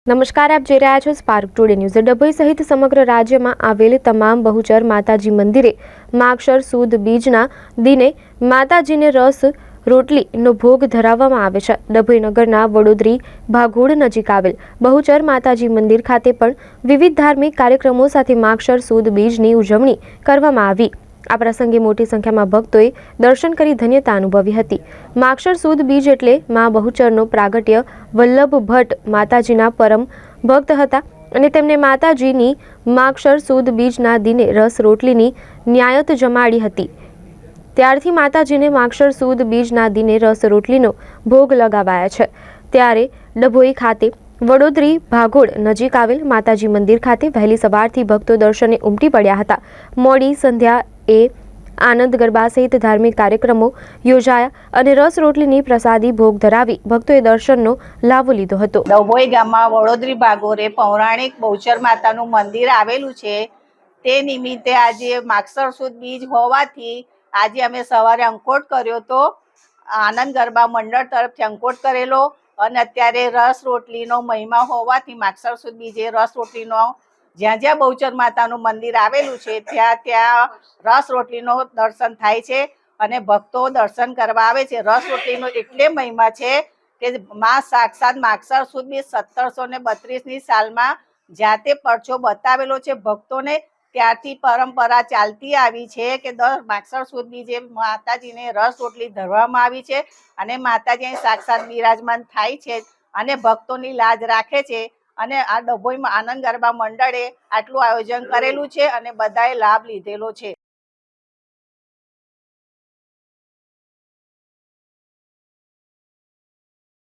નમસ્કાર, આપ જોઈ રહ્યા છો સ્પાર્ક ટુડે ન્યૂઝ। ડભોઈ સહિત સમગ્ર રાજ્યમાં આવેલ તમામ બહુચર માતાજી મંદિરે માગશર સુદ બીજના દિને માતાજીને રસ રોટલીનો ભોગ ધરાવવામાં આવે છે। ડભોઈ નગરના વડોદરી ભાગોળ નજીક આવેલ બહુચર માતાજી મંદિર ખાતે પણ વિવિધ ધાર્મિક કાર્યક્રમો સાથે માગશર સુદ બીજની ઉજવણી કરવામાં આવી। આ પ્રસંગે મોટી સંખ્યામાં ભક્તોએ દર્શન કરી ધન્યતા અનુભવી હતી। માગશર સુદ બીજ એટલે મા બહુચરનો પ્રાગટ્ય। વલ્લભ ભટ્ટ માતાજીના પરમ ભક્ત હતા અને તેમને માતાજીની માગશર સુદ બીજના દિને રસ રોટલીની ન્યાયત જમાડી હતી। ત્યારથી માતાજીને માગશર સુદ બીજના દિને રસ રોટલીનો ભોગ લગાવાયા છે। ત્યારે ડભોઈ ખાતે વડોદરી ભાગોળ નજીક આવેલ માતાજી મંદિર ખાતે વહેલી સવારથી ભક્તો દર્શને ઉમટી પડ્યા હતા। મોડી સંધ્યાએ આનંદ ગરબા સહિત ધાર્મિક કાર્યક્રમો યોજાયા અને રસ રોટલીની પ્રસાદી ભોગ ધરાવી ભક્તોએ દર્શનનો લાભો લીધો હતો। ડભોઈ ગામમાં વડોદરી ભાગોળે પૌરાણિક બહુચર માતાનું મંદિર આવેલું છે। તે નિમિત્તે આજે માગશર સુદ બીજ હોવાથી આજે અમે સવારે અંકોટ કર્યો તો આનંદ ગરબા મંડળ તરફથી અંકોટ કરેલો અને અત્યારે રસ રોટલીનો મહિમા હોવાથી માગશર સુદ બીજે રસ રોટલીનો જ્યાં જ્યાં બહુચર માતાનું મંદિર આવેલું છે ત્યાં રસ રોટલીનો દર્શન થાય છે અને ભક્તો દર્શન કરવા આવે છે। રસ રોટલીનો એટલે મહિમા છે કે માં સાક્ષાત માગશર સુદ બીજ 1732ની સાલમાં જાતે પરચો બતાવેલો છે ભક્તોને। ત્યારથી પરંપરા ચાલતી આવી છે કે દર માગશર સુદ બીજે માતાજીને રસ રોટલી ધરવામાં આવી છે અને માતાજી સાક્ષાત બિરાજમાન થાય છે અને ભક્તોની લાજ રાખે છે। અને આ ડભોઈમાં આનંદ ગરબા મંડળે આટલું આયોજન કરેલું છે અને બધાએ લાભ લીધેલો છે।